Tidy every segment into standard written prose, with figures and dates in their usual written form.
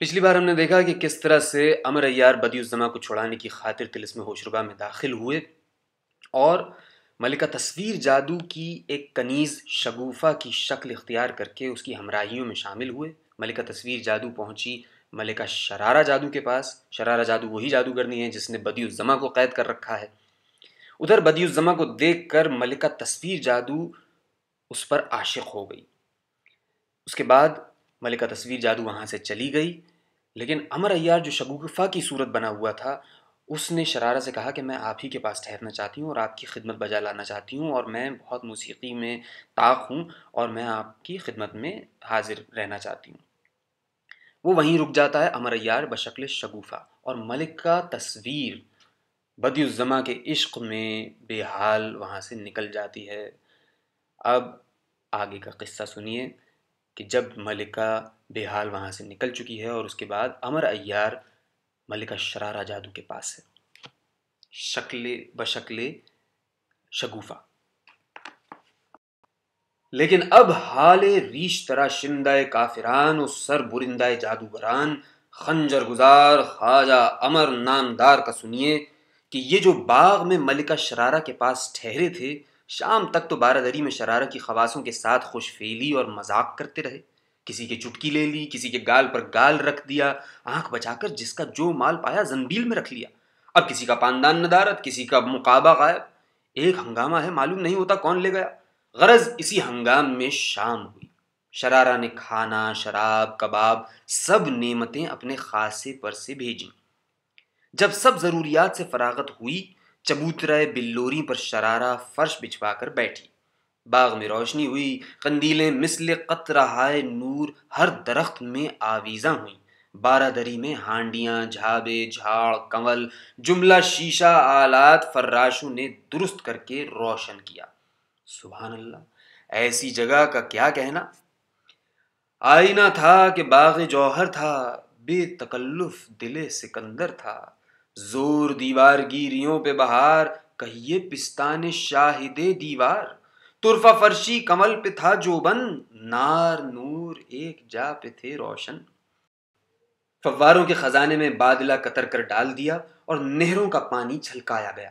پچھلی بار ہم نے دیکھا کہ کس طرح سے امر عیار بدی الزما کو چھڑانے کی خاطر طلسم ہوشربا میں داخل ہوئے اور ملکہ تصویر جادو کی ایک کنیز شگوفہ کی شکل اختیار کر کے اس کی ہمراہیوں میں شامل ہوئے۔ ملکہ تصویر جادو پہنچی ملکہ شرارہ جادو کے پاس۔ شرارہ جادو وہی جادوگرنی ہے جس نے بدی الزما کو قید کر رکھا ہے۔ ادھر بدی الزما کو دیکھ کر ملکہ تصویر جادو اس پر عاشق ہو گئی۔ اس کے بعد ملکہ تصویر جادو وہاں سے چلی گئی، لیکن امر عیار جو شگوفہ کی صورت بنا ہوا تھا اس نے شرارہ سے کہا کہ میں آپ ہی کے پاس ٹھہرنا چاہتی ہوں اور آپ کی خدمت بجا لانا چاہتی ہوں، اور میں بہت موسیقی میں طاق ہوں اور میں آپ کی خدمت میں حاضر رہنا چاہتی ہوں۔ وہ وہیں رک جاتا ہے امر عیار بشکل شگوفہ، اور ملکہ تصویر بدی الزما کے عشق میں بے حال وہاں سے نکل جاتی ہے۔ اب آگے کا قصہ سنیے کہ جب ملکہ بے حال وہاں سے نکل چکی ہے اور اس کے بعد امر عیار ملکہ شرارہ جادو کے پاس ہے شکل بشکل شگوفہ، لیکن اب حال ریش تراشندہ کافران و سر برندہ جادوگران خنجر گزار خواجہ امر نامدار کا سنیے کہ یہ جو باغ میں ملکہ شرارہ کے پاس ٹھہرے تھے، شام تک تو بارہ میں شرارہ کی خواصوں کے ساتھ خوش فیلی اور مذاق کرتے رہے۔ کسی کی چٹکی لے لی، کسی کے گال پر گال رکھ دیا، آنکھ بچا کر جس کا جو مال پایا زنبیل میں رکھ لیا۔ اب کسی کا پاندان ندارت، کسی کا مقابہ غائب، ایک ہنگامہ ہے معلوم نہیں ہوتا کون لے گیا۔ غرض اسی ہنگام میں شام ہوئی۔ شرارہ نے کھانا، شراب، کباب، سب نعمتیں اپنے خاصے پر سے بھیجیں۔ جب سب ضروریات سے فراغت ہوئی، چبوترہ بلوری پر شرارہ فرش بچھوا کر بیٹھی۔ باغ میں روشنی ہوئی، قندیلیں مثل قطرہائے نور ہر درخت میں آویزاں ہوئیں۔ بارہ دری میں ہانڈیاں، جھابے، جھاڑ، کنول، جملہ شیشہ آلات فراشوں نے درست کر کے روشن کیا۔ سبحان اللہ، ایسی جگہ کا کیا کہنا۔ آئینہ تھا کہ باغ جوہر تھا، بے تکلف دل سکندر تھا۔ زور دیوار گیریوں پہ بہار، کہیے پستان شاہد دیوار۔ طرفہ فرشی کمل پہ تھا جوبن، نار نور ایک جا پہ تھے روشن۔ فواروں کے خزانے میں بادلہ کتر کر ڈال دیا اور نہروں کا پانی چھلکایا گیا۔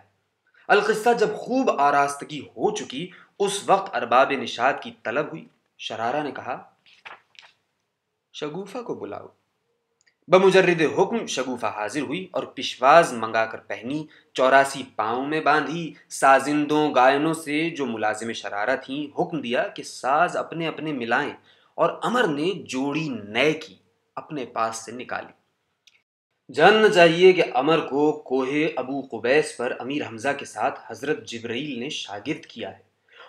القصہ جب خوب آراستگی ہو چکی، اس وقت ارباب نشاط کی طلب ہوئی۔ شرارہ نے کہا شگوفہ کو بلاؤ۔ بمجرد حکم شگوفہ حاضر ہوئی اور پشواز منگا کر پہنی، 84 پاؤں میں باندھی۔ سازندوں گائنوں سے جو ملازم شرارہ تھیں حکم دیا کہ ساز اپنے اپنے ملائیں، اور امر نے جوڑی نئے کی اپنے پاس سے نکالی۔ جاننا چاہیے کہ امر کو کوہ ابو قبیس پر امیر حمزہ کے ساتھ حضرت جبرائیل نے شاگرد کیا ہے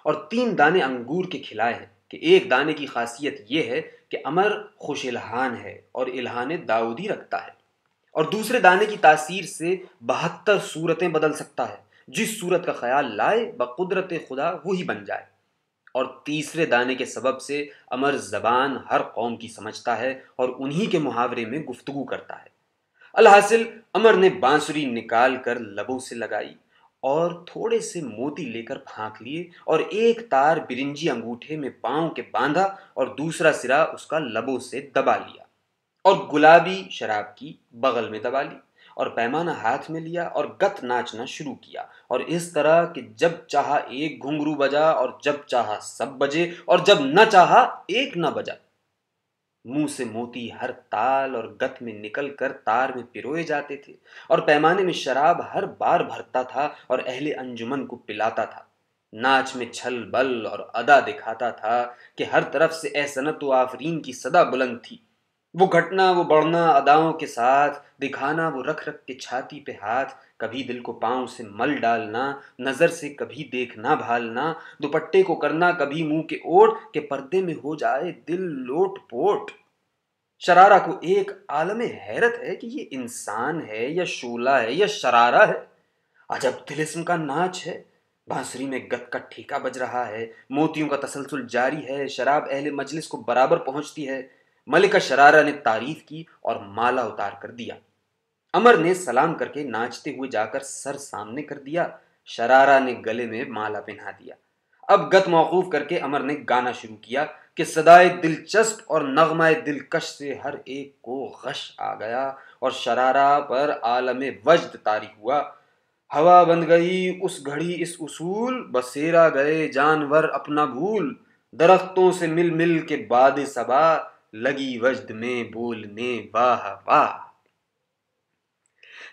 اور 3 دانے انگور کے کھلائے ہیں، کہ ایک دانے کی خاصیت یہ ہے کہ امر خوش الحان ہے اور الحان داؤدی رکھتا ہے، اور دوسرے دانے کی تاثیر سے 72 صورتیں بدل سکتا ہے، جس صورت کا خیال لائے بقدرت خدا وہی بن جائے، اور تیسرے دانے کے سبب سے امر زبان ہر قوم کی سمجھتا ہے اور انہی کے محاورے میں گفتگو کرتا ہے۔ الحاصل امر نے بانسری نکال کر لبوں سے لگائی اور تھوڑے سے موتی لے کر پھانک لیے، اور ایک تار برنجی انگوٹھے میں پاؤں کے باندھا اور دوسرا سرا اس کا لبوں سے دبا لیا، اور گلابی شراب کی بغل میں دبا لی، اور پیمانہ ہاتھ میں لیا اور گت ناچنا شروع کیا، اور اس طرح کہ جب چاہا ایک گھنگرو بجا اور جب چاہا سب بجے، اور جب نہ چاہا ایک نہ بجا۔ منہ سے موتی ہر تال اور گت میں نکل کر تار میں پروئے جاتے تھے، اور پیمانے میں شراب ہر بار بھرتا تھا اور اہل انجمن کو پلاتا تھا۔ ناچ میں چھل بل اور ادا دکھاتا تھا کہ ہر طرف سے احسنت و آفرین کی صدا بلند تھی۔ وہ گھٹنا، وہ بڑھنا اداؤں کے ساتھ، دکھانا وہ رکھ رکھ کے چھاتی پہ ہاتھ، کبھی دل کو پاؤں سے مل ڈالنا، نظر سے کبھی دیکھنا بھالنا، دوپٹے کو کرنا کبھی منہ کے اوٹ کہ پردے میں ہو جائے دل لوٹ پوٹ۔ شرارہ کو ایک عالم حیرت ہے کہ یہ انسان ہے یا شعلہ ہے یا شرارہ ہے۔ عجب طلسم کا ناچ ہے۔ بانسری میں گت کا ٹھیکا بج رہا ہے، موتیوں کا تسلسل جاری ہے، شراب اہل مجلس کو برابر پہنچتی ہے۔ ملکہ شرارہ نے تعریف کی اور مالا اتار کر دیا۔ امر نے سلام کر کے ناچتے ہوئے جا کر سر سامنے کر دیا۔ شرارہ نے گلے میں مالا پہنا دیا۔ اب گت موقوف کر کے عمر نے گانا شروع کیا کہ صدائے دلچسپ اور نغمہ دلکش سے ہر ایک کو غش آ گیا اور شرارہ پر عالم وجد طاری ہوا۔ ہوا بند گئی اس گھڑی اس اصول، بسیرا گئے جانور اپنا بھول، درختوں سے مل مل کے باد صبا، لگی وجد میں بولنے واہ واہ۔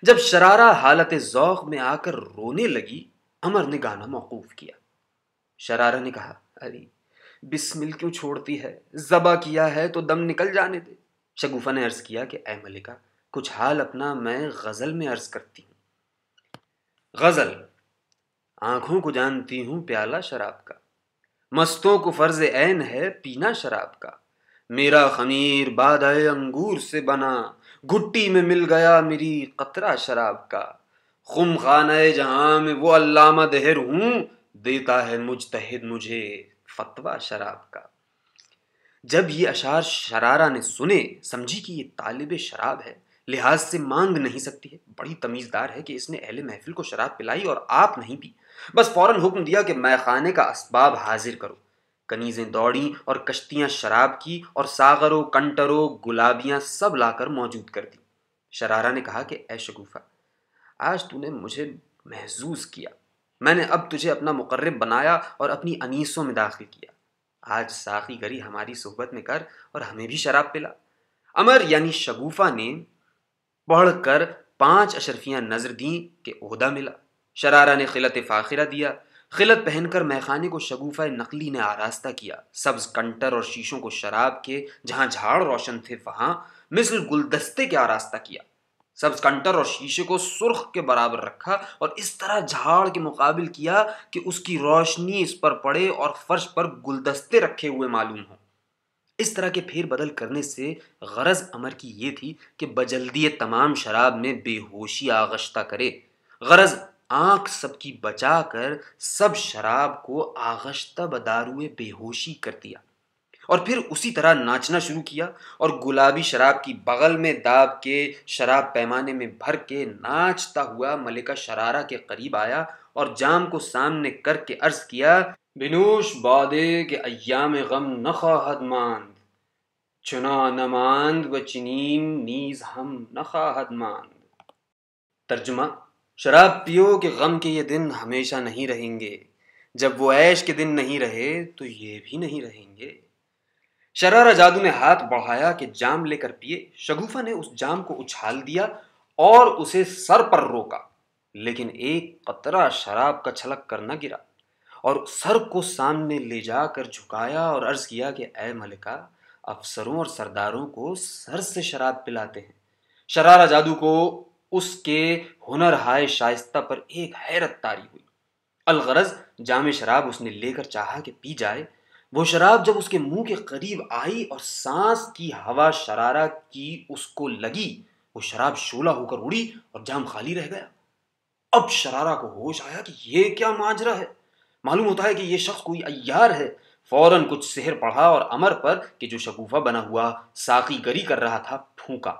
جب شرارہ حالت ذوق میں آ کر رونے لگی، عمر نے گانا موقوف کیا۔ شرارہ نے کہا، ارے بسمل کیوں چھوڑتی ہے؟ ذبح کیا ہے تو دم نکل جانے دے۔ شگوفہ نے عرض کیا کہ اے ملکہ، کچھ حال اپنا میں غزل میں عرض کرتی ہوں۔ غزل: آنکھوں کو جانتی ہوں پیالہ شراب کا، مستوں کو فرض عین ہے پینا شراب کا، میرا خمیر بادۂ انگور سے بنا، گھٹی میں مل گیا میری قطرہ شراب کا، خم خانہ جہاں میں وہ علامہ دہر ہوں، دیتا ہے مجتہد مجھے فتویٰ شراب کا۔ جب یہ اشعار شرارہ نے سنے، سمجھی کہ یہ طالب شراب ہے، لحاظ سے مانگ نہیں سکتی ہے، بڑی تمیزدار ہے کہ اس نے اہل محفل کو شراب پلائی اور آپ نہیں پی، بس فوراً حکم دیا کہ مے خانے کا اسباب حاضر کرو۔ کنیزیں دوڑیں اور کشتیاں شراب کی اور ساغر و کنٹر و گلابیاں سب لا کر موجود کر دی۔ شرارہ نے کہا کہ اے شگوفہ، آج تو نے مجھے محظوظ کیا، میں نے اب تجھے اپنا مقرب بنایا اور اپنی انیسوں میں داخل کیا، آج ساقی گری ہماری صحبت میں کر اور ہمیں بھی شراب پلا۔ عمر یعنی شگوفہ نے پڑھ کر 5 اشرفیاں نظر دیں کہ عہدہ ملا۔ شرارہ نے خلعت فاخرہ دیا، خلعت پہن کر میخانے کو شگوفہ نقلی نے آراستہ کیا، سبز کنٹر اور شیشوں کو شراب کے جہاں جھاڑ روشن تھے وہاں مثل گلدستے کے آراستہ کیا، سبز کنٹر اور شیشے کو سرخ کے برابر رکھا اور اس طرح جھاڑ کے مقابل کیا کہ اس کی روشنی اس پر پڑے اور فرش پر گلدستے رکھے ہوئے معلوم ہوں۔ اس طرح کے پھیر بدل کرنے سے غرض عمر کی یہ تھی کہ بجلدی تمام شراب میں بے ہوشی آغشتہ کرے، غرض آنکھ سب کی بچا کر سب شراب کو آغشتہ بداروئے بے ہوشی کر دیا، اور پھر اسی طرح ناچنا شروع کیا اور گلابی شراب کی بغل میں داب کے شراب پیمانے میں بھر کے ناچتا ہوا ملکہ شرارہ کے قریب آیا اور جام کو سامنے کر کے عرض کیا، بنوش بادے کہ ایام غم نخواہد ماند، چنا نہ ماند و چنین نیز ہم نخواہد ماند۔ ترجمہ: شراب پیو کہ غم کے یہ دن ہمیشہ نہیں رہیں گے، جب وہ عیش کے دن نہیں رہے تو یہ بھی نہیں رہیں گے۔ شرارہ جادو نے ہاتھ بڑھایا کہ جام لے کر پیے، شگوفہ نے اس جام کو اچھال دیا اور اسے سر پر روکا، لیکن ایک قطرہ شراب کا چھلک کر نہ گرا، اور سر کو سامنے لے جا کر جھکایا اور عرض کیا کہ اے ملکہ، افسروں اور سرداروں کو سر سے شراب پلاتے ہیں۔ شرارہ جادو کو اس کے ہنر ہائے شائستہ پر ایک حیرت طاری ہوئی، الغرض جام شراب اس نے لے کر چاہا کہ پی جائے، وہ شراب جب اس کے منہ کے قریب آئی اور سانس کی ہوا شرارہ کی اس کو لگی، وہ شراب شعلہ ہو کر اڑی اور جام خالی رہ گیا۔ اب شرارہ کو ہوش آیا کہ یہ کیا ماجرا ہے، معلوم ہوتا ہے کہ یہ شخص کوئی عیار ہے۔ فوراً کچھ سحر پڑھا اور عمر پر کہ جو شگوفہ بنا ہوا ساقی گری کر رہا تھا پھونکا۔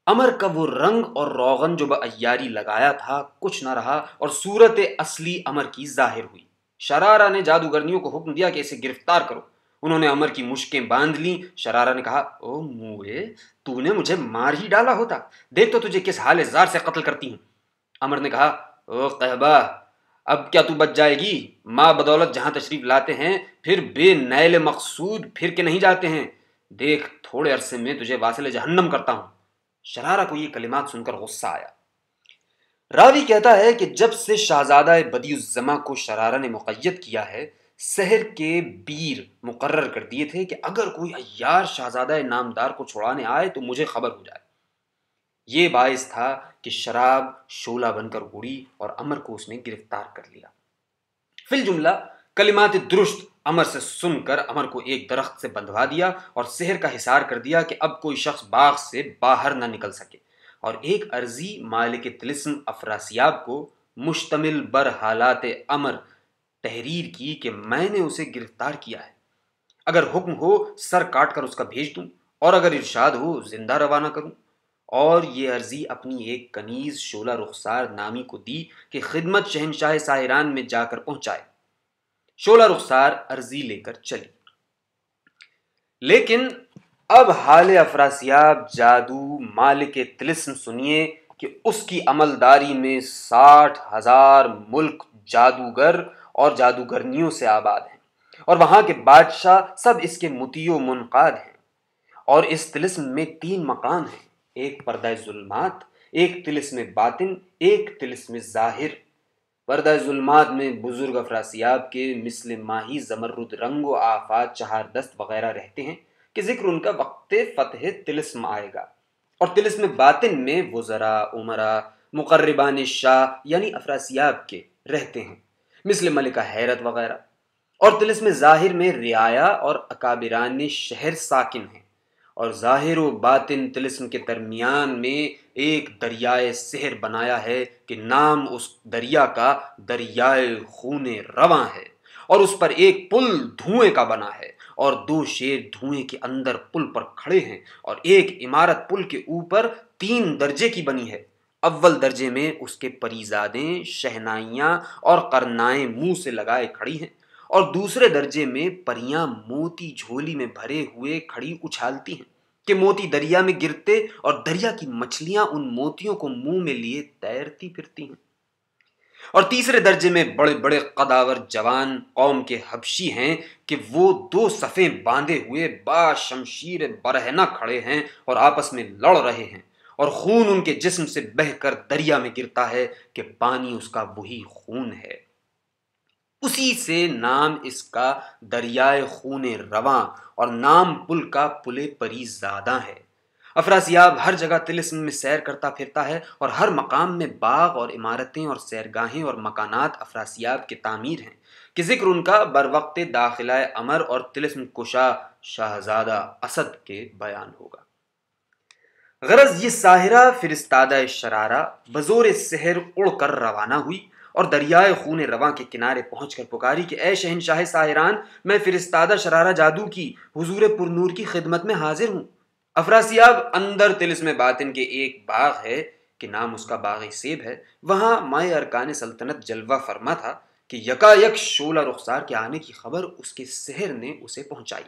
عمر کا وہ رنگ اور روغن جو بعیاری لگایا تھا کچھ نہ رہا اور صورت اصلی عمر کی ظاہر ہوئی۔ شرارہ نے جادوگرنیوں کو حکم دیا کہ اسے گرفتار کرو۔ انہوں نے عمر کی مشکیں باندھ لیں۔ شرارہ نے کہا، او موئے، تو نے مجھے مار ہی ڈالا ہوتا، دیکھ تو تجھے کس حال زار سے قتل کرتی ہوں۔ عمر نے کہا، او قحبہ، اب کیا تو بچ جائے گی؟ ماں بدولت جہاں تشریف لاتے ہیں پھر بے نیل مقصود پھر کے نہیں جاتے ہیں، دیکھ تھوڑے عرصے میں تجھے واصل جہنم کرتا ہوں۔ شرارہ کو یہ کلمات سن کر غصہ آیا۔ راوی کہتا ہے کہ جب سے شہزادہ بدیع الزماں کو شرارہ نے مقید کیا ہے، سحر کے بیر مقرر کر دیے تھے کہ اگر کوئی عیار شہزادہ نامدار کو چھڑانے آئے تو مجھے خبر ہو جائے۔ یہ باعث تھا کہ شراب شعلہ بن کر اڑی اور عمر کو اس نے گرفتار کر لیا۔ فی الجملہ کلمات درست عمر سے سن کر عمر کو ایک درخت سے بندھوا دیا اور سحر کا حصار کر دیا کہ اب کوئی شخص باغ سے باہر نہ نکل سکے، اور ایک عرضی مالک طلسم افراسیاب کو مشتمل بر حالات عمر تحریر کی کہ میں نے اسے گرفتار کیا ہے، اگر حکم ہو سر کاٹ کر اس کا بھیج دوں، اور اگر ارشاد ہو زندہ روانہ کروں، اور یہ عرضی اپنی ایک کنیز شعلہ رخسار نامی کو دی کہ خدمت شہنشاہ ساحران میں جا کر پہنچائے۔ شعلہ رخسار عرضی لے کر چلی، لیکن اب حال افراسیاب جادو مالک طلسم سنیے کہ اس کی عملداری میں 60,000 ملک جادوگر اور جادوگرنیوں سے آباد ہیں، اور وہاں کے بادشاہ سب اس کے مطیع و منقاد ہیں۔ اور اس طلسم میں 3 مقام ہیں، ایک پردہ ظلمات، ایک طلسم باطن، ایک طلسم ظاہر۔ پردہ ظلمات میں بزرگ افراسیاب کے مثل ماہی زمرد رنگ و آفات چہار دست وغیرہ رہتے ہیں کہ ذکر ان کا وقت فتح طلسم آئے گا۔ اور طلسم باطن میں وزراء، امراء، مقربان شاہ یعنی افراسیاب کے رہتے ہیں، مثل ملکہ حیرت وغیرہ۔ اور طلسم ظاہر میں رعایا اور اکابران شہر ساکن ہیں۔ اور ظاہر و باطن طلسم کے درمیان میں ایک دریائے سحر بنایا ہے کہ نام اس دریا کا دریائے خون رواں ہے، اور اس پر ایک پل دھوئیں کا بنا ہے، اور 2 شیر دھوئیں کے اندر پل پر کھڑے ہیں، اور ایک عمارت پل کے اوپر 3 درجے کی بنی ہے۔ اول درجے میں اس کے پریزادیں شہنائیاں اور قرنائیں منہ سے لگائے کھڑی ہیں، اور دوسرے درجے میں پریاں موتی جھولی میں بھرے ہوئے کھڑی اچھالتی ہیں کہ موتی دریا میں گرتے اور دریا کی مچھلیاں ان موتیوں کو منہ میں لیے تیرتی پھرتی ہیں۔ اور تیسرے درجے میں بڑے بڑے قداور جوان قوم کے حبشی ہیں کہ وہ 2 صفیں باندھے ہوئے با شمشیر برہنہ کھڑے ہیں اور آپس میں لڑ رہے ہیں، اور خون ان کے جسم سے بہہ کر دریا میں گرتا ہے کہ پانی اس کا وہی خون ہے۔ اسی سے نام اس کا دریائے خون رواں اور نام پل کا پل پری زادہ ہے۔ افراسیاب ہر جگہ طلسم میں سیر کرتا پھرتا ہے، اور ہر مقام میں باغ اور عمارتیں اور سیرگاہیں اور مکانات افراسیاب کے تعمیر ہیں کہ ذکر ان کا بروقت داخلہ امر اور طلسم کشا شاہزادہ اسد کے بیان ہوگا۔ غرض یہ ساحرہ فرستادہ شرارہ بزور سحر اڑ کر روانہ ہوئی، اور دریائے خون رواں کے کنارے پہنچ کر پکاری کہ اے شہنشاہ ساحران، میں فرستادہ شرارہ جادو کی حضور پرنور کی خدمت میں حاضر ہوں۔ افراسیاب اندر طلسم باطن کے ایک باغ ہے کہ نام اس کا باغ سیب ہے، وہاں مائے ارکان سلطنت جلوہ فرما تھا کہ یکا یک شعلہ رخسار کے آنے کی خبر اس کے سحر نے اسے پہنچائی۔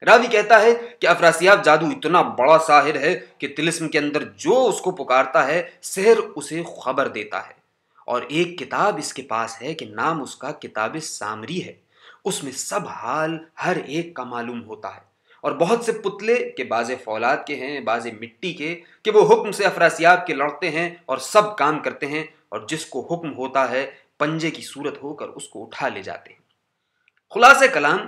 راوی کہتا ہے کہ افراسیاب جادو اتنا بڑا ساحر ہے کہ طلسم کے اندر جو اس کو پکارتا ہے سحر اسے خبر دیتا ہے، اور ایک کتاب اس کے پاس ہے کہ نام اس کا کتاب سامری ہے، اس میں سب حال ہر ایک کا معلوم ہوتا ہے، اور بہت سے پتلے کہ بعض فولاد کے ہیں بعض مٹی کے کہ وہ حکم سے افراسیاب کے لڑتے ہیں اور سب کام کرتے ہیں، اور جس کو حکم ہوتا ہے پنجے کی صورت ہو کر اس کو اٹھا لے جاتے ہیں۔ خلاصہ کلام،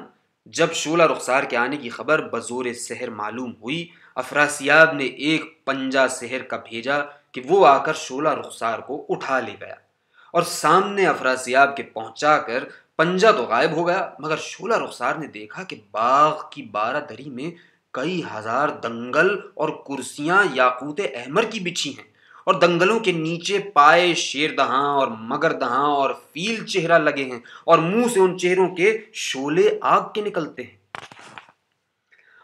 جب شعلہ رخسار کے آنے کی خبر بزور سحر معلوم ہوئی، افراسیاب نے ایک پنجہ سحر کا بھیجا کہ وہ آ کر شعلہ رخسار کو اٹھا لے گیا، اور سامنے افراسیاب کے پہنچا کر پنجہ تو غائب ہو گیا، مگر شعلہ رخسار نے دیکھا کہ باغ کی 12 دری میں کئی ہزار دنگل اور کرسیاں یاقوت احمر کی بچھی ہیں، اور دنگلوں کے نیچے پائے شیر دہاں اور مگر دہاں اور فیل چہرہ لگے ہیں، اور منہ سے ان چہروں کے شعلے آگ کے نکلتے ہیں۔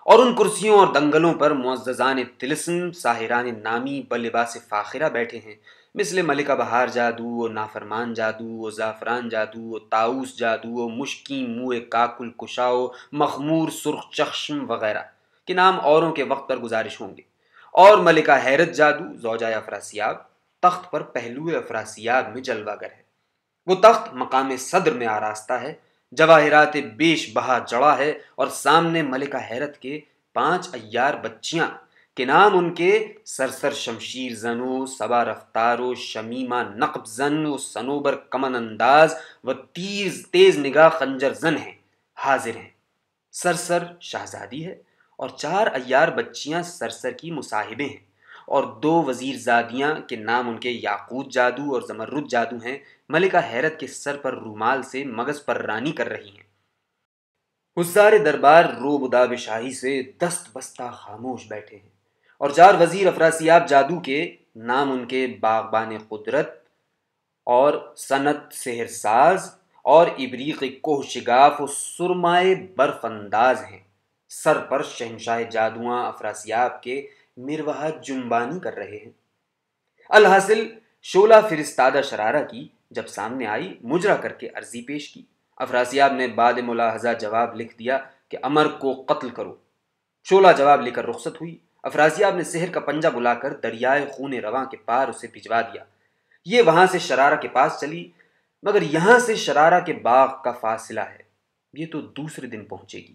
اور ان کرسیوں اور دنگلوں پر معززان طلسم ساحران نامی بلباس فاخرہ بیٹھے ہیں، مثل ملکہ بہار جادو و نافرمان جادو و زعفران جادو و طاؤس جادو و مشکی منہ کاکل کشاؤ مخمور سرخ چشم وغیرہ کہ نام اوروں کے وقت پر گزارش ہوں گے۔ اور ملکہ حیرت جادو زوجہ افراسیاب تخت پر پہلو افراسیاب میں جلوہ گر ہے۔ وہ تخت مقام صدر میں آراستہ ہے، جواہرات بیش بہا جڑا ہے، اور سامنے ملکہ حیرت کے 5 عیار بچیاں کہ نام ان کے سرسر شمشیر زنو صبا رفتارو شمیمہ نقب زن و سنوبر کمن انداز و تیز نگاہ خنجر زن ہیں، حاضر ہیں۔ سرسر شہزادی ہے، اور 4 عیار بچیاں سرسر کی مصاحبیں ہیں، اور 2 وزیر زادیاں کے نام ان کے یاقوت جادو اور زمرد جادو ہیں، ملکہ حیرت کے سر پر رومال سے مغز پر رانی کر رہی ہیں۔ حضار دربار روب داب شاہی سے دست بستہ خاموش بیٹھے ہیں، اور 4 وزیر افراسیاب جادو کے نام ان کے باغبان قدرت اور سنت سحر ساز اور ابریق کوہ شگاف و سرمائے برف انداز ہیں، سر پر شہنشاہ جادواں افراسیاب کے مروحہ جنبانی کر رہے ہیں۔ الحاصل شعلہ فرستادہ شرارہ کی جب سامنے آئی، مجرا کر کے عرضی پیش کی۔ افراسیاب نے بعد ملاحظہ جواب لکھ دیا کہ امر کو قتل کرو۔ شعلہ جواب لے کر رخصت ہوئی۔ افراسیاب نے سحر کا پنجہ بلا کر دریائے خون رواں کے پار اسے بھجوا دیا۔ یہ وہاں سے شرارہ کے پاس چلی، مگر یہاں سے شرارہ کے باغ کا فاصلہ ہے، یہ تو دوسرے دن پہنچے گی۔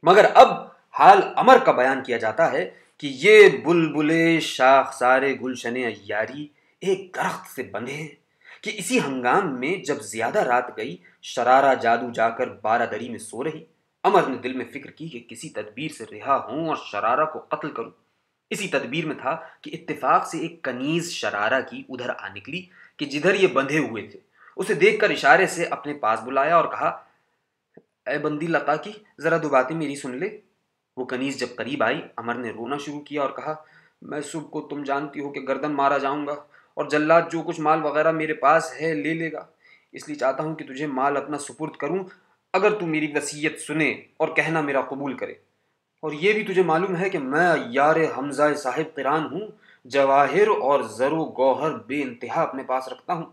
مگر اب حال امر کا بیان کیا جاتا ہے کہ یہ بلبلے شاخسار گلشن عیاری ایک درخت سے بندھے ہیں کہ اسی ہنگام میں جب زیادہ رات گئی، شرارہ جادو جا کر بارہ دری میں سو رہی۔ امر نے دل میں فکر کی کہ کسی تدبیر سے رہا ہوں اور شرارہ کو قتل کروں۔ اسی تدبیر میں تھا کہ اتفاق سے ایک کنیز شرارہ کی ادھر آ نکلی کہ جدھر یہ بندھے ہوئے تھے۔ اسے دیکھ کر اشارے سے اپنے پاس بلایا اور کہا، اے بندی لقا کی، ذرا دو باتیں میری سن لے۔ وہ کنیز جب قریب آئی، امر نے رونا شروع کیا اور کہا، میں صبح کو تم جانتی ہو کہ گردن مارا جاؤں گا اور جلاد جو کچھ مال وغیرہ میرے پاس ہے لے لے گا، اس لیے چاہتا ہوں کہ تجھے مال اپنا سپرد کروں اگر تو میری وصیت سنے اور کہنا میرا قبول کرے۔ اور یہ بھی تجھے معلوم ہے کہ میں یار حمزہ صاحب قران ہوں، جواہر اور زر و گوہر بے انتہا اپنے پاس رکھتا ہوں۔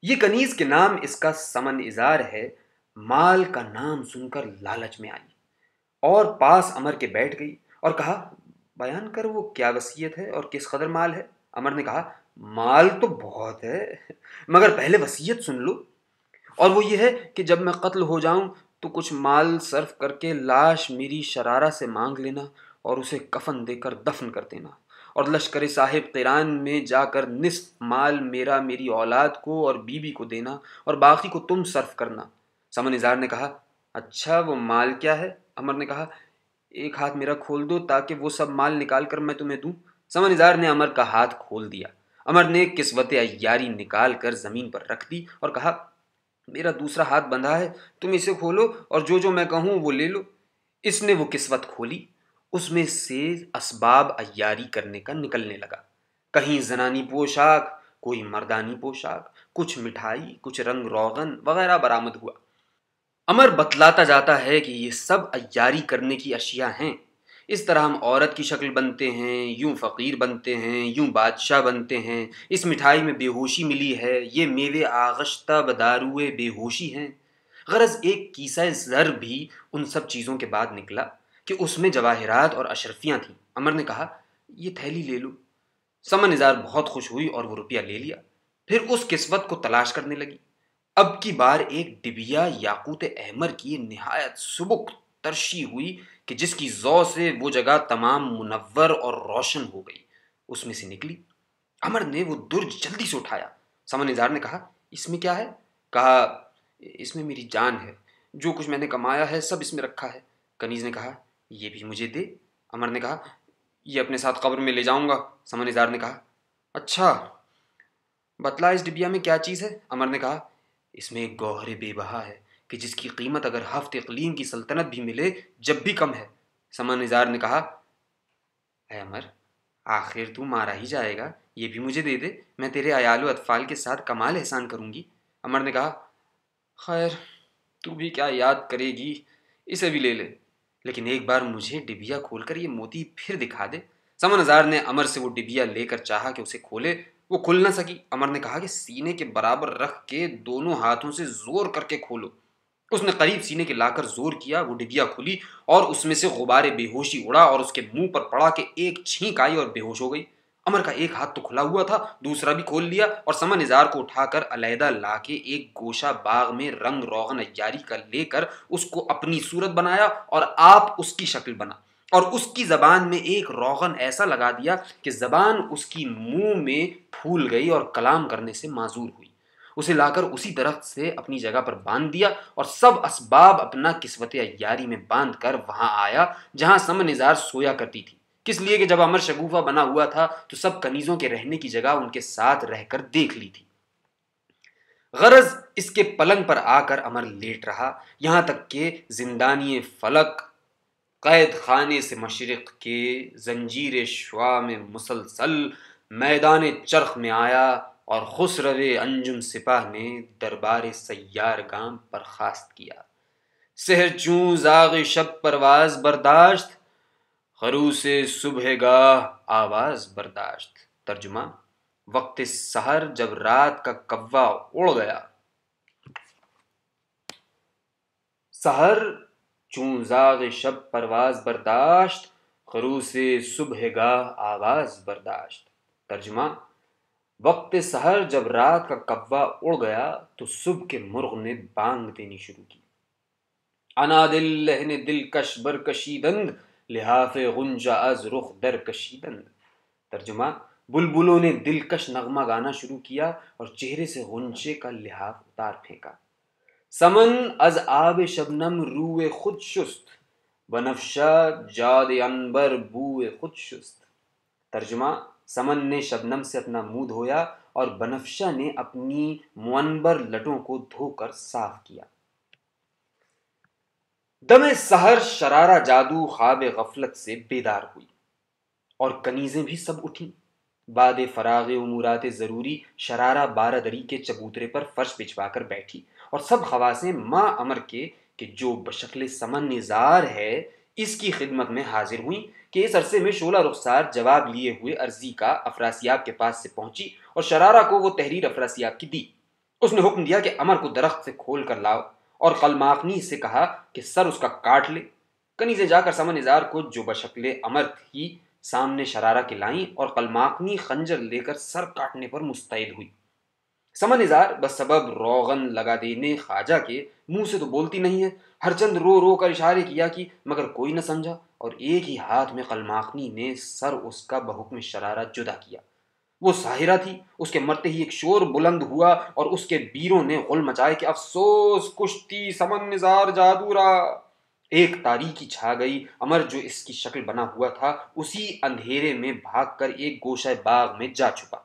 یہ کنیز کے نام اس کا سمن اظہار ہے۔ مال کا نام سن کر لالچ میں آئی اور پاس امر کے بیٹھ گئی اور کہا، بیان کر وہ کیا وصیت ہے اور کس قدر مال ہے؟ امر نے کہا، مال تو بہت ہے، مگر پہلے وصیت سن لو، اور وہ یہ ہے کہ جب میں قتل ہو جاؤں تو کچھ مال صرف کر کے لاش میری شرارہ سے مانگ لینا اور اسے کفن دے کر دفن کر دینا، اور لشکر صاحب قیران میں جا کر نصف مال میرا میری اولاد کو اور بیوی کو دینا اور باقی کو تم صرف کرنا۔ سمن اظہار نے کہا، اچھا وہ مال کیا ہے؟ امر نے کہا، ایک ہاتھ میرا کھول دو تاکہ وہ سب مال نکال کر میں تمہیں دوں۔ سمن اظہار نے امر کا ہاتھ کھول دیا۔ امر نے کسوت عیاری نکال کر زمین پر رکھ دی اور کہا، میرا دوسرا ہاتھ بندھا ہے، تم اسے کھولو اور جو جو میں کہوں وہ لے لو۔ اس نے وہ کسوت کھولی، اس میں سے اسباب عیاری کرنے کا نکلنے لگا، کہیں زنانی پوشاک، کوئی مردانی پوشاک، کچھ مٹھائی، کچھ رنگ روغن وغیرہ برآمد ہوا۔ امر بتلاتا جاتا ہے کہ یہ سب عیاری کرنے کی اشیاء ہیں۔ اس طرح ہم عورت کی شکل بنتے ہیں، یوں فقیر بنتے ہیں، یوں بادشاہ بنتے ہیں۔ اس مٹھائی میں بے ہوشی ملی ہے، یہ میوے آغشتہ بداروئے بے ہوشی ہیں۔ غرض ایک کیسہ زر بھی ان سب چیزوں کے بعد نکلا کہ اس میں جواہرات اور اشرفیاں تھیں۔ امر نے کہا، یہ تھیلی لے لو۔ سمن اظہار بہت خوش ہوئی اور وہ روپیہ لے لیا، پھر اس کسوت کو تلاش کرنے لگی۔ اب کی بار ایک ڈبیا یاقوت احمر کی نہایت سبک ترشی ہوئی کہ جس کی ضوء سے وہ جگہ تمام منور اور روشن ہو گئی، اس میں سے نکلی۔ امر نے وہ درج جلدی سے اٹھایا۔ سمن اظہار نے کہا، اس میں کیا ہے؟ کہا، اس میں میری جان ہے، جو کچھ میں نے کمایا ہے سب اس میں رکھا ہے۔ کنیز نے کہا، یہ بھی مجھے دے۔ امر نے کہا، یہ اپنے ساتھ قبر میں لے جاؤں گا۔ سمن اظہار نے کہا، اچھا بتلا اس ڈبیا میں کیا چیز ہے؟ امر نے کہا، اس میں ایک گوہر بے بہا ہے کہ جس کی قیمت اگر ہفت اقلیم کی سلطنت بھی ملے جب بھی کم ہے۔ سمن اظہار نے کہا، اے امر، آخر تو مارا ہی جائے گا، یہ بھی مجھے دے دے، میں تیرے عیال و اطفال کے ساتھ کمال احسان کروں گی۔ امر نے کہا، خیر تو بھی کیا یاد کرے گی، اسے بھی لے لے، لیکن ایک بار مجھے ڈبیا کھول کر یہ موتی پھر دکھا دے۔ سمن اظہار نے امر سے وہ ڈبیا لے کر چاہا کہ اسے کھولے، وہ کھل نہ سکی۔ امر نے کہا کہ سینے کے برابر رکھ کے دونوں ہاتھوں سے زور کر کے کھولو۔ اس نے قریب سینے کے لا کر زور کیا، وہ ڈبیا کھلی اور اس میں سے غبار بے ہوشی اڑا اور اس کے منہ پر پڑا کہ ایک چھینک آئی اور بے ہوش ہو گئی۔ امر کا ایک ہاتھ تو کھلا ہوا تھا، دوسرا بھی کھول لیا اور سمن اظہار کو اٹھا کر علیحدہ لا کے ایک گوشہ باغ میں رنگ روغن عیاری کا لے کر اس کو اپنی صورت بنایا اور آپ اس کی شکل بنا، اور اس کی زبان میں ایک روغن ایسا لگا دیا کہ زبان اس کی منہ میں پھول گئی اور کلام کرنے سے معذور ہوئی۔ اسے لا کر اسی درخت سے اپنی جگہ پر باندھ دیا اور سب اسباب اپنا کسوت عیاری میں باندھ کر وہاں آیا جہاں سمن اظہار سویا کرتی تھی، کس لیے کہ جب امر شگوفہ بنا ہوا تھا تو سب کنیزوں کے رہنے کی جگہ ان کے ساتھ رہ کر دیکھ لی تھی۔ غرض اس کے پلنگ پر آ کر امر لیٹ رہا، یہاں تک کہ زندانی فلک قید خانے سے مشرق کے زنجیر شعاع میں مسلسل میدان چرخ میں آیا اور خسرو انجم سپاہ نے دربار سیار گام برخاست کیا۔ سحر چوں زاغ شب پرواز برداشت، خروس صبح گاہ آواز برداشت۔ ترجمہ، وقت سحر جب رات کا کوا اڑ گیا سحر چون زاغ شب پرواز برداشت، خروس صبح گاہ آواز برداشت۔ ترجمہ: وقت سحر جب رات کا کوا اڑ گیا تو صبح کے مرغ نے بانگ دینی شروع کی۔ انا دل لہن دلکش بر کشیدند، لحاف غنچہ از رخ در کشیدند۔ ترجمہ: بلبلوں نے دلکش نغمہ گانا شروع کیا اور چہرے سے غنچے کا لحاف اتار پھینکا۔ سمن از آب شبنم روئے خود شست، بنفشہ جاد عنبر بوئے خود شست۔ ترجمہ: سمن نے شبنم سے اپنا منہ دھویا اور بنفشہ نے اپنی معنبر لٹوں کو دھو کر صاف کیا۔ دم سحر شرارہ جادو خواب غفلت سے بیدار ہوئی اور کنیزیں بھی سب اٹھیں۔ بعد فراغ امورات ضروری شرارہ بارہ دری کے چبوترے پر فرش بچھوا کر بیٹھی اور سب خواصیں ماں امر کے کہ جو بشکل سمن نظار ہے اس کی خدمت میں حاضر ہوئیں کہ اس عرصے میں شعلہ رخسار جواب لیے ہوئے عرضی کا افراسیاب کے پاس سے پہنچی اور شرارہ کو وہ تحریر افراسیاب کی دی۔ اس نے حکم دیا کہ امر کو درخت سے کھول کر لاؤ اور قلماقنی سے کہا کہ سر اس کا کاٹ لے۔ کنیزیں جا کر سمن نظار کو جو بشکل امر تھی سامنے شرارہ کے لائیں اور قلماقنی خنجر لے کر سر کاٹنے پر مستعد ہوئی۔ سمن نظار بسبب روغن لگا دینے خواجہ کے منہ سے تو بولتی نہیں ہے، ہر چند رو رو کر اشارے کیا کہ مگر کوئی نہ سمجھا اور ایک ہی ہاتھ میں قلماقنی نے سر اس کا بحکم شرارہ جدا کیا۔ وہ ساحرہ تھی، اس کے مرتے ہی ایک شور بلند ہوا اور اس کے بیروں نے غل مچائے کہ افسوس کشتی سمن نظار جادورا۔ ایک تاریکی چھا گئی، امر جو اس کی شکل بنا ہوا تھا اسی اندھیرے میں بھاگ کر ایک گوشہ باغ میں جا چھپا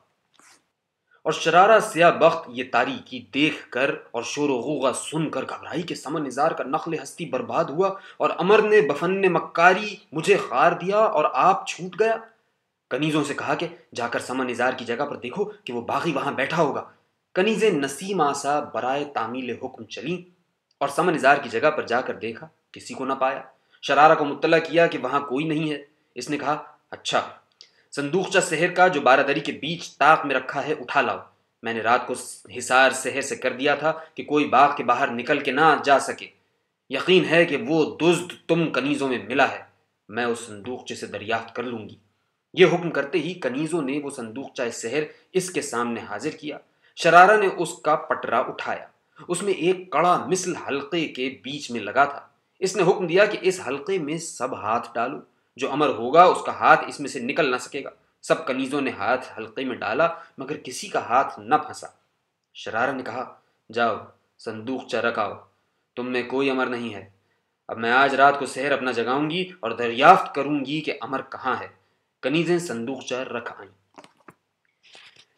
اور شرارہ سیاہ بخت یہ تاریکی دیکھ کر اور شور و غوغا سن کر گھبرائی کہ سمن نظار کا نخل ہستی برباد ہوا اور امر نے بفن مکاری مجھے خار دیا اور آپ چھوٹ گیا۔ کنیزوں سے کہا کہ جا کر سمن نظار کی جگہ پر دیکھو کہ وہ باغی وہاں بیٹھا ہوگا۔ کنیزیں نسیم آسا برائے تعمیل حکم چلیں اور سمن نظار کی جگہ پر جا کر دیکھا، کسی کو نہ پایا۔ شرارہ کو مطلع کیا کہ وہاں کوئی نہیں ہے۔ اس نے کہا اچھا، صندوقچہ سحر کا جو بارہ دری کے بیچ طاق میں رکھا ہے اٹھا لاؤ۔ میں نے رات کو حصار سحر سے کر دیا تھا کہ کوئی باغ کے باہر نکل کے نہ جا سکے۔ یقین ہے کہ وہ دزد تم کنیزوں میں ملا ہے، میں اس صندوقچے سے دریافت کر لوں گی۔ یہ حکم کرتے ہی کنیزوں نے وہ صندوقچہ سحر اس کے سامنے حاضر کیا۔ شرارہ نے اس کا پٹرا اٹھایا، اس میں ایک کڑا مثل حلقے کے بیچ میں لگا تھا۔ اس نے حکم دیا کہ اس حلقے میں سب ہاتھ ڈالو، جو امر ہوگا اس کا ہاتھ اس میں سے نکل نہ سکے گا۔ سب کنیزوں نے ہاتھ حلقے میں ڈالا مگر کسی کا ہاتھ نہ پھنسا۔ شرارہ نے کہا جاؤ صندوقچہ رکھاؤ، تم میں کوئی امر نہیں ہے۔ اب میں آج رات کو سحر اپنا جگاؤں گی اور دریافت کروں گی کہ امر کہاں ہے۔ کنیزیں صندوقچہ رکھ آئیں،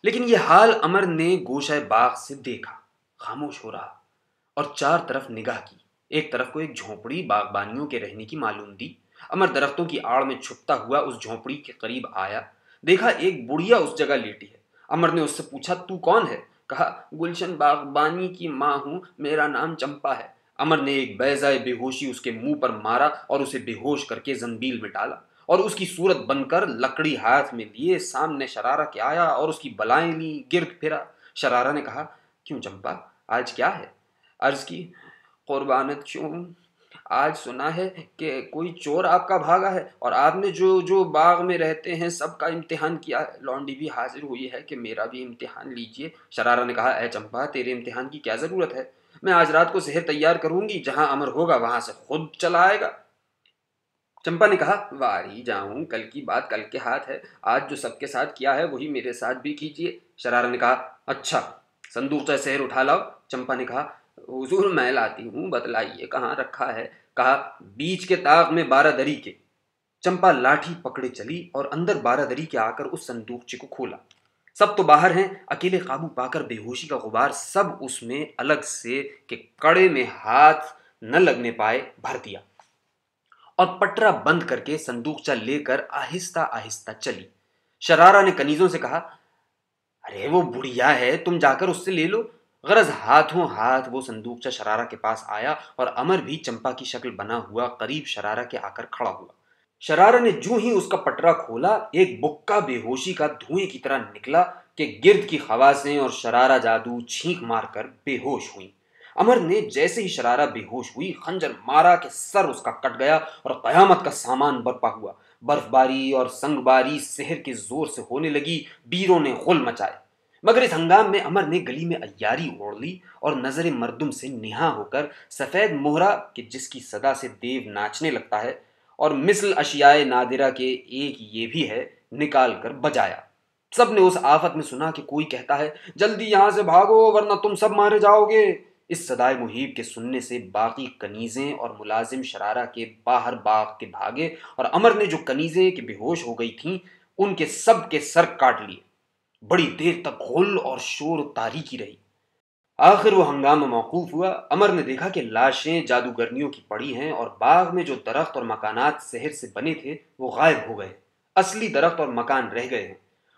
لیکن یہ حال امر نے گوشہ باغ سے دیکھا، خاموش ہو رہا اور چار طرف نگاہ کی۔ ایک طرف کو ایک جھونپڑی باغبانیوں کے رہنے کی معلوم دی۔ امر درختوں کی آڑ میں چھپتا ہوا اس جھونپڑی کے قریب آیا، دیکھا ایک بڑھیا اس جگہ لیٹی ہے۔ امر نے اس سے پوچھا تو کون ہے؟ کہا گلشن باغبانی کی ماں ہوں، میرا نام چمپا ہے۔ امر نے ایک بیضۂ بے ہوشی اس کے منہ پر مارا اور اسے بے ہوش کر کے زنبیل میں ڈالا اور اس کی صورت بن کر لکڑی ہاتھ میں لیے سامنے شرارہ کے آیا اور اس کی بلائیں لی، گرد پھرا۔ شرارہ نے کہا کیوں چمپا، آج کیا ہے؟ عرض کی قربانت چون، آج سنا ہے کہ کوئی چور آپ کا بھاگا ہے اور آپ نے جو باغ میں رہتے ہیں سب کا امتحان کیا ہے۔ لونڈی بھی حاضر ہوئی ہے کہ میرا بھی امتحان لیجئے۔ شرارہ نے کہا اے چمپا، تیرے امتحان کی کیا ضرورت ہے؟ میں آج رات کو سحر تیار کروں گی، جہاں امر ہوگا وہاں سے خود چلا آئے گا۔ چمپا نے کہا واری جاؤں، کل کی بات کل کے ہاتھ ہے، آج جو سب کے ساتھ کیا ہے وہی میرے ساتھ بھی کیجیے۔ شرارہ نے کہا اچھا، صندوقچہ سحر اٹھا لاؤ۔ چمپا نے کہا حضور میں لاتی ہوں، بتلائیے کہاں رکھا ہے؟ کہا بیچ کے طاق میں بارہ دری کے۔ چمپا لاٹھی پکڑے چلی اور اندر بارہ دری کے آ کر اس صندوقچے کو کھولا۔ سب تو باہر ہیں، اکیلے قابو پا کر بے ہوشی کا غبار سب اس میں الگ سے کہ کڑے میں ہاتھ نہ لگنے پائے بھر دیا اور پٹرا بند کر کے صندوقچہ لے کر آہستہ آہستہ چلی۔ شرارہ نے کنیزوں سے کہا ارے وہ بڑھیا ہے، تم جا کر اس سے لے لو۔ غرض ہاتھوں ہاتھ وہ صندوقچہ شرارہ کے پاس آیا اور امر بھی چمپا کی شکل بنا ہوا قریب شرارہ کے آ کر کھڑا ہوا۔ شرارہ نے جو ہی اس کا پٹرا کھولا، ایک بکا بے ہوشی کا دھوئیں کی طرح نکلا کہ گرد کی خواصیں اور شرارہ جادو چھینک مار کر بے ہوش ہوئیں۔ امر نے جیسے ہی شرارہ بے ہوش ہوئی خنجر مارا کہ سر اس کا کٹ گیا اور قیامت کا سامان برپا ہوا۔ برف باری اور سنگ باری سحر کے زور سے ہونے لگی، بیروں نے غل مچائے۔ مگر اس ہنگام میں امر نے گلی میں عیاری اوڑھ لی اور نظر مردم سے نہا ہو کر سفید مہرہ کہ جس کی صدا سے دیو ناچنے لگتا ہے اور مثل اشیاء نادرہ کے ایک یہ بھی ہے، نکال کر بجایا۔ سب نے اس آفت میں سنا کہ کوئی کہتا ہے جلدی یہاں سے بھاگو ورنہ تم سب مارے جاؤ گے۔ اس صدائے مہیب کے سننے سے باقی کنیزیں اور ملازم شرارہ کے باہر باغ کے بھاگے اور امر نے جو کنیزیں کہ بے ہوش ہو گئی تھیں ان کے سب کے سر کاٹ لیے۔ بڑی دیر تک غل اور شور و تاریکی رہی۔ آخر وہ ہنگامہ موقوف ہوا۔ امر نے دیکھا کہ لاشیں جادوگرنیوں کی پڑی ہیں اور باغ میں جو درخت اور مکانات سحر سے بنے تھے وہ غائب ہو گئے۔ اصلی درخت اور مکان رہ گئے ہیں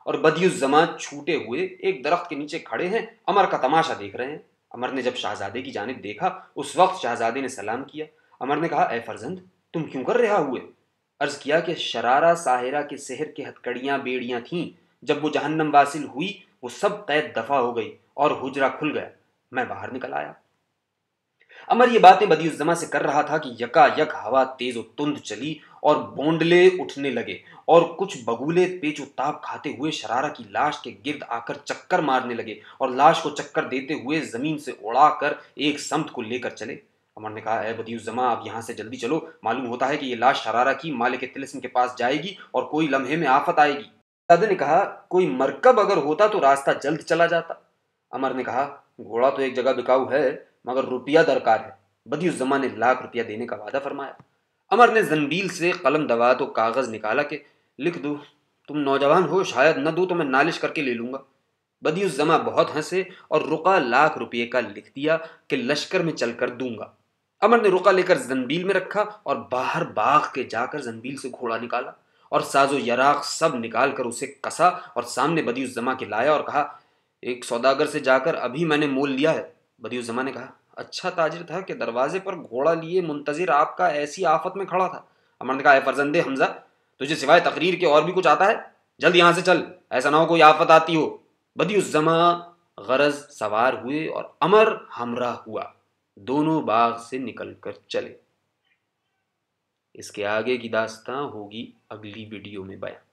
اور بدی الزماں چھوٹے ہوئے ایک درخت کے نیچے کھڑے ہیں، امر کا تماشا دیکھ رہے ہیں۔ امر نے جب شہزادے کی جانب دیکھا اس وقت شہزادے نے سلام کیا۔ امر نے کہا اے فرزند تم کیوں کر رہا ہوئے؟ عرض کیا کہ شرارہ ساحرہ کے سحر کے ہتکڑیاں بیڑیاں تھیں، جب وہ جہنم واصل ہوئی وہ سب قید دفع ہو گئی اور حجرہ کھل گیا، میں باہر نکل آیا۔ امر یہ باتیں بدی الزماں سے کر رہا تھا کہ یکا یک ہوا تیز و تند چلی اور بونڈلے اٹھنے لگے اور کچھ بگولے پیچ و تاب کھاتے ہوئے شرارہ کی لاش کے گرد آ کر چکر مارنے لگے اور لاش کو چکر دیتے ہوئے زمین سے اڑا کر ایک سمت کو لے کر چلے۔ امر نے کہا اے بدی الزماں اب یہاں سے جلدی چلو، معلوم ہوتا ہے کہ یہ لاش شرارہ کی مالک طلسم کے پاس جائے گی اور کوئی لمحے میں آفت آئے گی۔ دادا نے کہا کوئی مرکب اگر ہوتا تو راستہ جلد چلا جاتا۔ امر نے کہا گھوڑا تو ایک جگہ بکاؤ ہے مگر روپیہ درکار ہے۔ بدی الزماں نے 1,00,000 روپیہ دینے کا وعدہ فرمایا۔ امر نے زنبیل سے قلم دوات و کاغذ نکالا کہ لکھ دو، تم نوجوان ہو شاید نہ دو تو میں نالش کر کے لے لوں گا۔ بدی الزماں بہت ہنسے اور رقعہ 1,00,000 روپیے کا لکھ دیا کہ لشکر میں چل کر دوں گا۔ امر نے رقعہ لے کر زنبیل میں رکھا اور باہر باغ کے جا کر زنبیل سے گھوڑا نکالا اور ساز و یراق سب نکال کر اسے کسا اور سامنے بدی الزماں کے لایا اور کہا ایک سوداگر سے جا کر ابھی میں نے مول لیا ہے۔ بدی الزماں نے کہا اچھا تاجر تھا کہ دروازے پر گھوڑا لیے منتظر آپ کا ایسی آفت میں کھڑا تھا۔ امر نے کہا اے فرزند حمزہ تجھے سوائے تقریر کے اور بھی کچھ آتا ہے؟ جلد یہاں سے چل، ایسا نہ ہو کوئی آفت آتی ہو۔ بدی الزماں غرض سوار ہوئے اور امر ہمراہ ہوا، دونوں باغ سے نکل کر چلے۔ اس کے آگے کی داستان ہوگی اگلی ویڈیو میں بیان۔